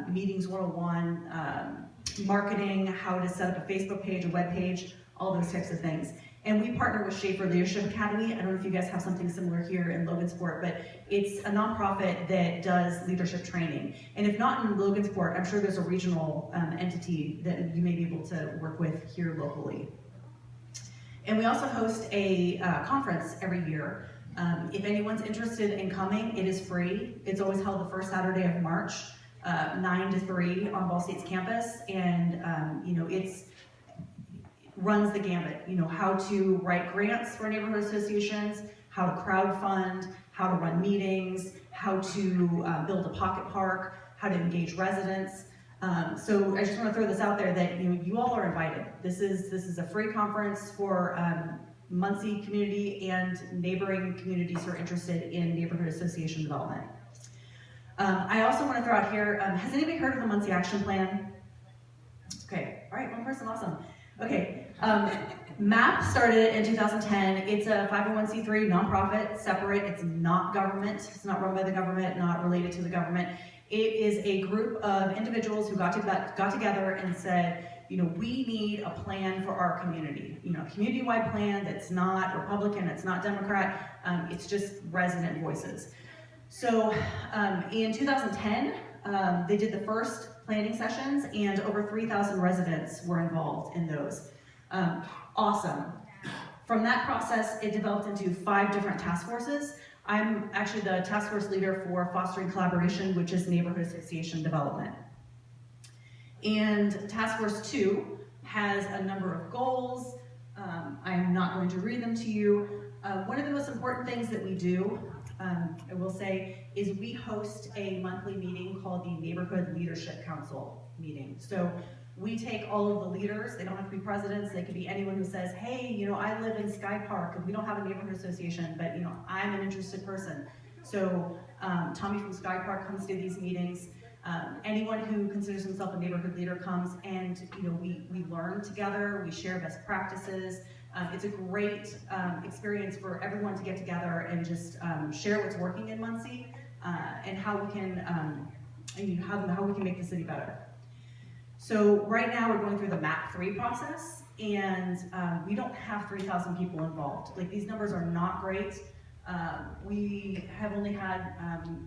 meetings 101, marketing, how to set up a Facebook page, a web page, all those types of things. And we partner with Schaefer Leadership Academy. I don't know if you guys have something similar here in Logansport, but it's a nonprofit that does leadership training. And if not in Logansport, I'm sure there's a regional entity that you may be able to work with here locally. And we also host a conference every year. If anyone's interested in coming, it is free. It's always held the first Saturday of March, 9 to 3 on Ball State's campus. And, it's runs the gambit, how to write grants for neighborhood associations, how to crowdfund, how to run meetings, how to build a pocket park, how to engage residents. So I just want to throw this out there that you all are invited. This is a free conference for Muncie community and neighboring communities who are interested in neighborhood association development. I also want to throw out here, has anybody heard of the Muncie Action Plan? Okay, all right, one person, awesome. Okay, MAP started in 2010. It's a 501c3 nonprofit, separate. It's not government. It's not run by the government, not related to the government. It is a group of individuals who got together and said, we need a plan for our community. Community-wide plan that's not Republican, it's not Democrat, it's just resident voices. So in 2010, they did the first planning sessions, and over 3,000 residents were involved in those. Awesome. From that process, it developed into 5 different task forces. I'm actually the task force leader for Fostering Collaboration, which is neighborhood association development. And task force 2 has a number of goals. I'm not going to read them to you. One of the most important things that we do, I will say, is we host a monthly meeting called the Neighborhood Leadership Council meeting. So we take all of the leaders, they don't have to be presidents, they could be anyone who says, hey, I live in Sky Park and we don't have a neighborhood association, but I'm an interested person. So Tommy from Sky Park comes to these meetings. Anyone who considers himself a neighborhood leader comes, and we learn together, we share best practices. It's a great experience for everyone to get together and just share what's working in Muncie and how we can how we can make the city better. So right now we're going through the MAP 3 process, and we don't have 3,000 people involved. Like, these numbers are not great. We have only had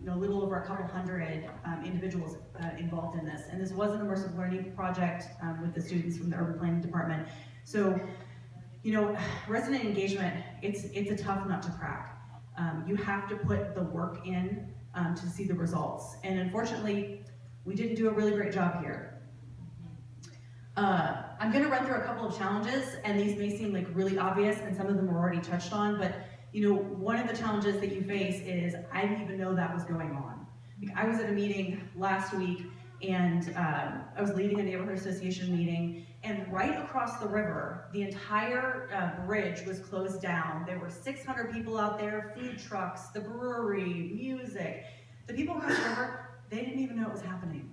a little over a couple hundred individuals involved in this, and this was an immersive learning project with the students from the urban planning department. So, resident engagement, it's a tough nut to crack. You have to put the work in to see the results, and unfortunately, we didn't do a really great job here. I'm going to run through a couple of challenges, and these may seem like really obvious, and some of them were already touched on, but one of the challenges that you face is, I didn't even know that was going on. Like, I was at a meeting last week, and I was leading a neighborhood association meeting, and right across the river, the entire bridge was closed down. There were 600 people out there, food trucks, the brewery, music. The people across the river, they didn't even know it was happening.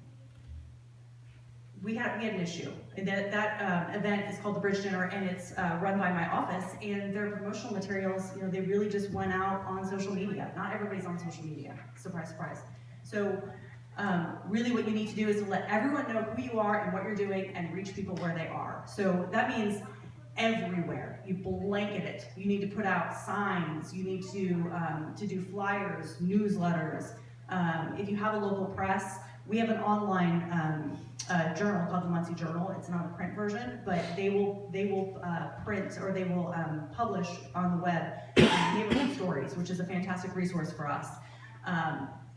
We had an issue. That event is called the Bridge Dinner, and it's run by my office, and their promotional materials, they really just went out on social media. Not everybody's on social media, surprise, surprise. So really what you need to do is to let everyone know who you are and what you're doing and reach people where they are. So that means everywhere. You blanket it. You need to put out signs. You need to do flyers, newsletters. If you have a local press, We have an online journal called the Muncie Journal. It's not a print version, but they will print, or they will publish on the web neighborhood stories, which is a fantastic resource for us.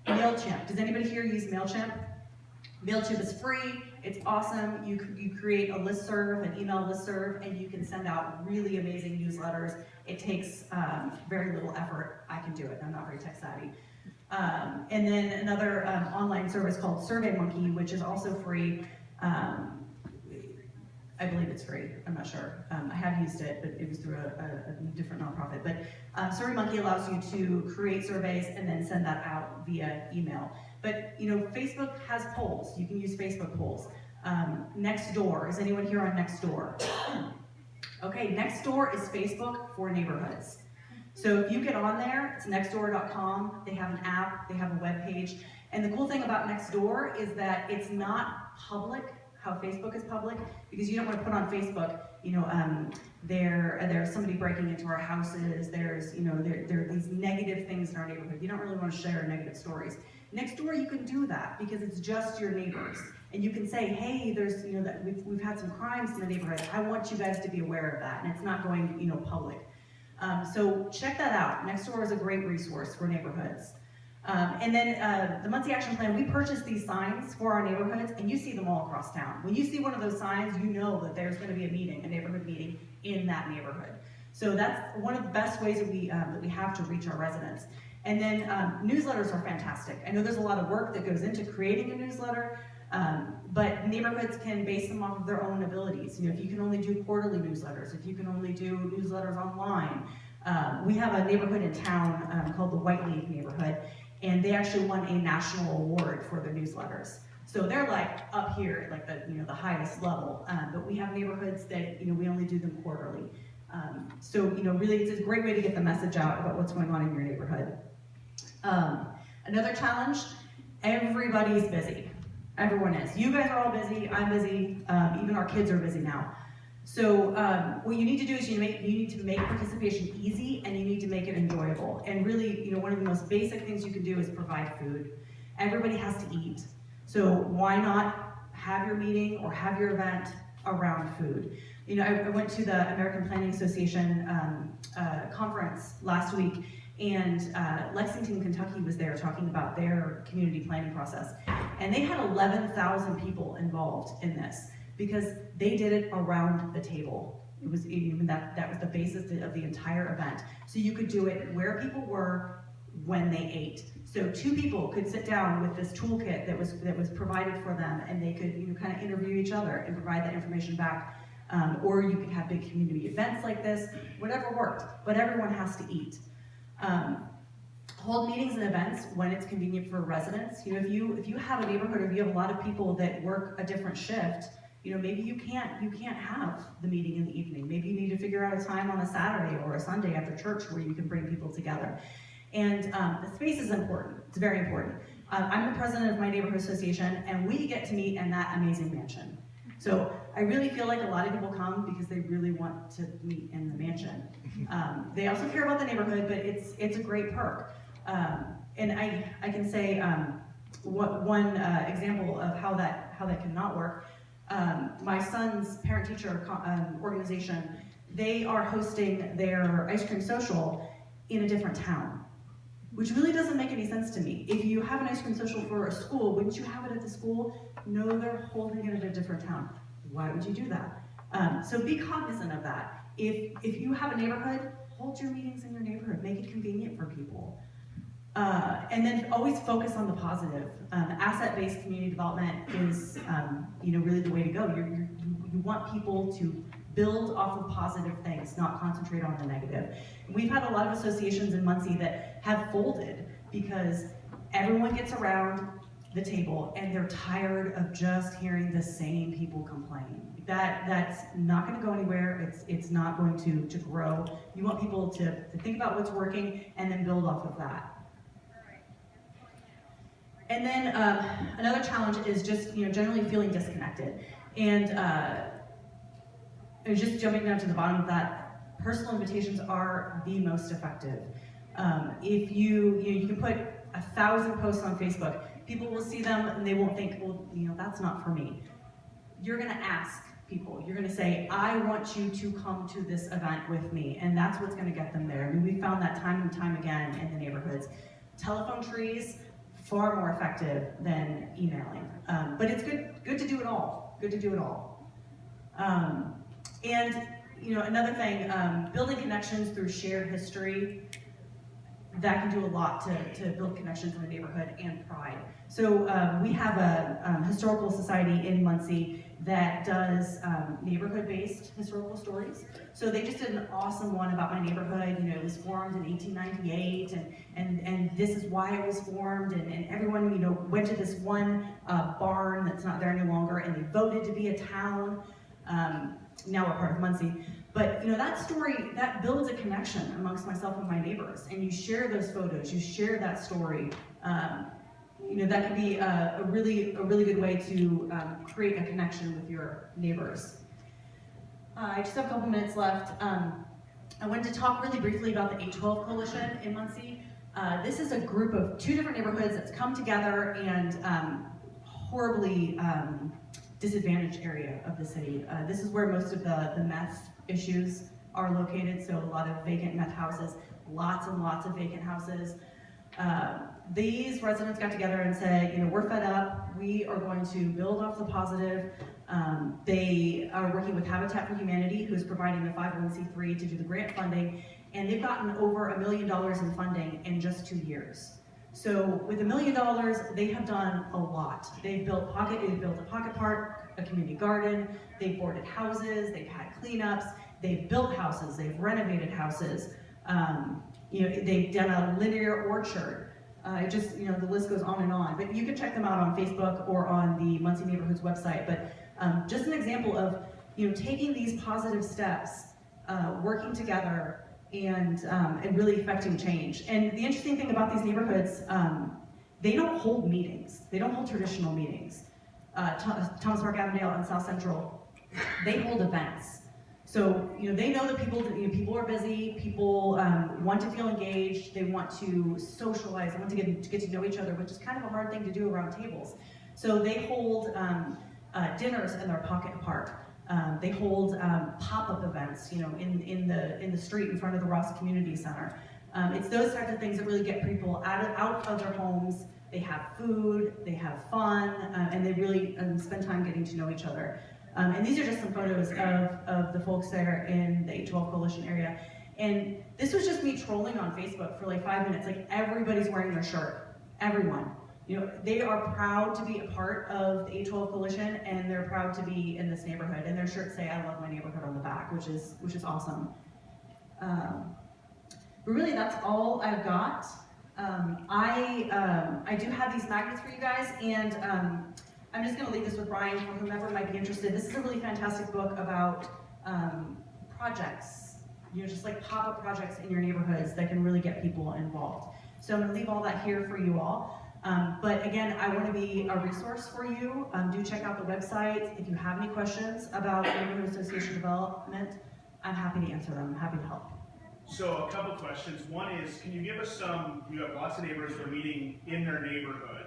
MailChimp. Does anybody here use MailChimp? MailChimp is free. It's awesome. You create a listserv, an email listserv, and you can send out really amazing newsletters. It takes very little effort. I can do it. I'm not very tech savvy. And then another online service called SurveyMonkey, which is also free. I believe it's free. I'm not sure. I have used it, but it was through a different nonprofit. But SurveyMonkey allows you to create surveys and then send that out via email. But Facebook has polls. You can use Facebook polls. Nextdoor. Is anyone here on Nextdoor? Okay, Nextdoor is Facebook for neighborhoods. So if you get on there, it's nextdoor.com. They have an app. They have a web page. And the cool thing about Nextdoor is that it's not public how Facebook is public, because you don't want to put on Facebook, there's somebody breaking into our houses, there are these negative things in our neighborhood. You don't really want to share negative stories. Nextdoor, you can do that because it's just your neighbors. And you can say, hey, there's, that we've had some crimes in the neighborhood. I want you guys to be aware of that. And it's not going, public. So check that out. Nextdoor is a great resource for neighborhoods. And then the Muncie Action Plan, we purchased these signs for our neighborhoods, and you see them all across town. When you see one of those signs, you know that there's going to be a neighborhood meeting in that neighborhood. So that's one of the best ways that we have to reach our residents. And then newsletters are fantastic. I know there's a lot of work that goes into creating a newsletter, but neighborhoods can base them off of their own abilities. If you can only do quarterly newsletters, if you can only do newsletters online. We have a neighborhood in town called the White Leaf neighborhood, and they actually won a national award for their newsletters. So they're like up here, like the highest level. But we have neighborhoods that we only do them quarterly. So really, it's a great way to get the message out about what's going on in your neighborhood. Another challenge: everybody's busy. Everyone is. You guys are all busy. I'm busy. Even our kids are busy now. So what you need to do is you need to make participation easy, and you need to make it enjoyable. And really, one of the most basic things you can do is provide food. Everybody has to eat. So why not have your meeting or have your event around food? I went to the American Planning Association conference last week, and Lexington, Kentucky was there talking about their community planning process. And they had 11,000 people involved in this, because they did it around the table. It was that was the basis of the entire event. So you could do it where people were when they ate. So two people could sit down with this toolkit that was provided for them, and they could kind of interview each other and provide that information back. Or you could have big community events like this, whatever worked. But everyone has to eat. Hold meetings and events when it's convenient for residents. If you have a neighborhood, or if you have a lot of people that work a different shift, maybe you can't have the meeting in the evening. Maybe you need to figure out a time on a Saturday or a Sunday after church where you can bring people together. And the space is important. It's very important. I'm the president of my neighborhood association, and we get to meet in that amazing mansion. So I really feel like a lot of people come because they really want to meet in the mansion. They also care about the neighborhood, but it's a great perk. And I can say one example of how that cannot work. My son's parent-teacher organization, they are hosting their ice cream social in a different town, which really doesn't make any sense to me. If you have an ice cream social for a school, wouldn't you have it at the school? No, they're holding it at a different town. Why would you do that? So be cognizant of that. If you have a neighborhood, hold your meetings in your neighborhood. Make it convenient for people. And then always focus on the positive. Asset-based community development is, really the way to go. You want people to build off of positive things, not concentrate on the negative. We've had a lot of associations in Muncie that have folded because everyone gets around the table and they're tired of just hearing the same people complain. That's not going to go anywhere. It's not going to grow. You want people to think about what's working and then build off of that. And then another challenge is just generally feeling disconnected. And just jumping down to the bottom of that, personal invitations are the most effective. If you can put 1,000 posts on Facebook, People will see them and they won't think, well, that's not for me. You're gonna ask people. You're gonna say, I want you to come to this event with me, and that's what's gonna get them there. I mean, we found that time and time again in the neighborhoods. Telephone trees, far more effective than emailing. But it's good to do it all. Good to do it all. And another thing, building connections through shared history, that can do a lot to build connections in the neighborhood and pride. So we have a historical society in Muncie that does neighborhood-based historical stories. So they just did an awesome one about my neighborhood. It was formed in 1898, and this is why it was formed, and everyone went to this one barn that's not there any longer, and they voted to be a town. Now we're part of Muncie. But that story, that builds a connection amongst myself and my neighbors, and you share those photos, you share that story. That can be a really good way to create a connection with your neighbors. I just have a couple minutes left. I wanted to talk really briefly about the 812 Coalition in Muncie. This is a group of 2 different neighborhoods that's come together and horribly disadvantaged area of the city. This is where most of the meth issues are located, so a lot of vacant meth houses, lots and lots of vacant houses. These residents got together and said, we're fed up, we are going to build off the positive. They are working with Habitat for Humanity, who's providing the 501c3 to do the grant funding, and they've gotten over $1 million in funding in just 2 years. So with $1 million, they have done a lot. They've built a pocket park, a community garden, they've boarded houses, they've had cleanups, they've built houses, they've renovated houses, they've done a linear orchard. The list goes on and on. But you can check them out on Facebook or on the Muncie Neighborhoods website. But just an example of taking these positive steps, working together, and really affecting change. And the interesting thing about these neighborhoods, they don't hold meetings. They don't hold traditional meetings. Thomas Park Avondale and South Central, they hold events. So they know that people are busy. People want to feel engaged. They want to socialize. They want to get to know each other, which is kind of a hard thing to do around tables. So they hold dinners in their pocket park. They hold pop-up events, in the street in front of the Ross Community Center. It's those types of things that really get people out of their homes. They have food, they have fun, and they really spend time getting to know each other. And these are just some photos of the folks there in the 812 Coalition area. And this was just me trolling on Facebook for like 5 minutes. Like, everybody's wearing their shirt, everyone. They are proud to be a part of the 812 Coalition, and they're proud to be in this neighborhood. And their shirts say, "I love my neighborhood" on the back, which is awesome. But really, that's all I've got. I do have these magnets for you guys, and I'm just going to leave this with Brian for whomever might be interested. This is a really fantastic book about projects, just like pop-up projects in your neighborhoods that can really get people involved. So I'm going to leave all that here for you all. But again, I want to be a resource for you. Do check out the website. If you have any questions about neighborhood association development, I'm happy to answer them. I'm happy to help. So a couple questions. One is, can you give us you have lots of neighbors that are meeting in their neighborhood.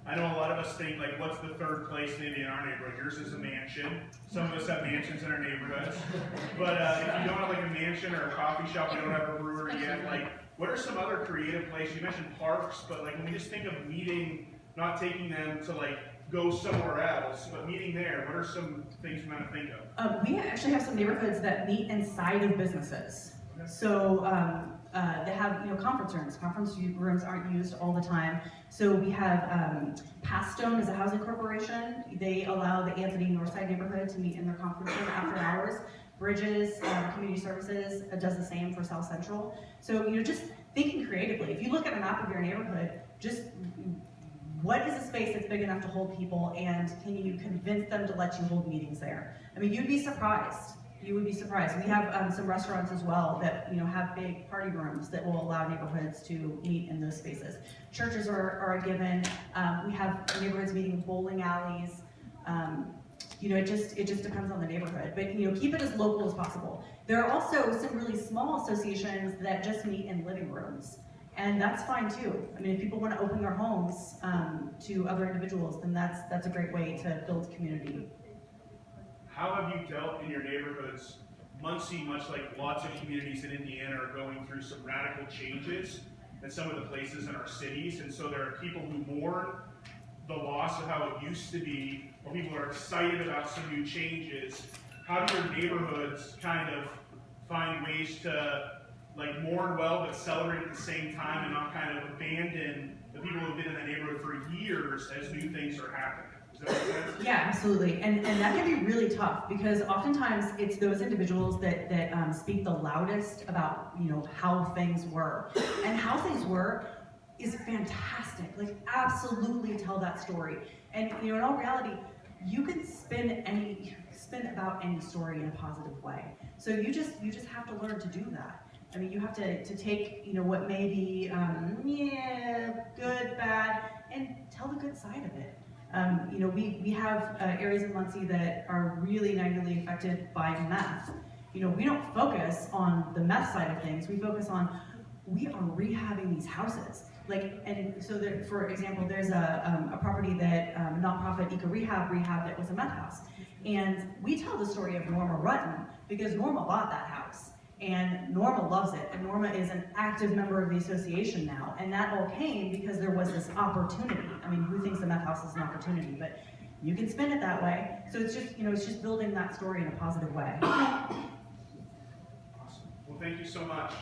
I know a lot of us think, like, what's the third place maybe in our neighborhood? Yours is a mansion. Some of us have mansions in our neighborhoods. But if you don't have like a mansion or a coffee shop, you don't have a brewery yet, like, what are some other creative places? You mentioned parks, but like when we just think of meeting, not taking them to like go somewhere else, but meeting there, what are some things you might think of? We actually have some neighborhoods that meet inside of businesses. So they have conference rooms. Conference rooms aren't used all the time. So we have Pastone is a housing corporation. They allow the Anthony Northside neighborhood to meet in their conference room after hours. Bridges Community Services does the same for South Central. So just thinking creatively. If you look at a map of your neighborhood, just what is a space that's big enough to hold people, and can you convince them to let you hold meetings there? I mean, you'd be surprised. You would be surprised. We have some restaurants as well that have big party rooms that will allow neighborhoods to meet in those spaces. Churches are a given. We have neighborhoods meeting bowling alleys. It just depends on the neighborhood. But keep it as local as possible. There are also some really small associations that just meet in living rooms. And that's fine too. I mean, if people want to open their homes to other individuals, then that's a great way to build community. How have you dealt in your neighborhoods? Muncie, much like lots of communities in Indiana, are going through some radical changes in some of the places in our cities, and so there are people who mourn the loss of how it used to be, or people are excited about some new changes. How do your neighborhoods kind of find ways to like mourn well but celebrate at the same time and not kind of abandon the people who have been in the neighborhood for years as new things are happening? Does that make sense? Yeah, absolutely. And that can be really tough because oftentimes it's those individuals that speak the loudest about, you know, how things were. And how things were is fantastic. Like, absolutely tell that story. And, you know, in all reality, you can spin about any story in a positive way. So you just have to learn to do that. I mean, you have to take, you know, what may be, good, bad, and tell the good side of it. You know, we have areas in Muncie that are really negatively affected by meth. You know, we don't focus on the meth side of things. We focus on, we are rehabbing these houses. Like, and so there, for example, there's a property that nonprofit Eco Rehab that was a meth house. And we tell the story of Norma Rutten because Norma bought that house. And Norma loves it, and Norma is an active member of the association now, and that all came because there was this opportunity. I mean, who thinks the meth house is an opportunity? But you can spin it that way. So it's just, you know, it's just building that story in a positive way. Awesome. Well, thank you so much.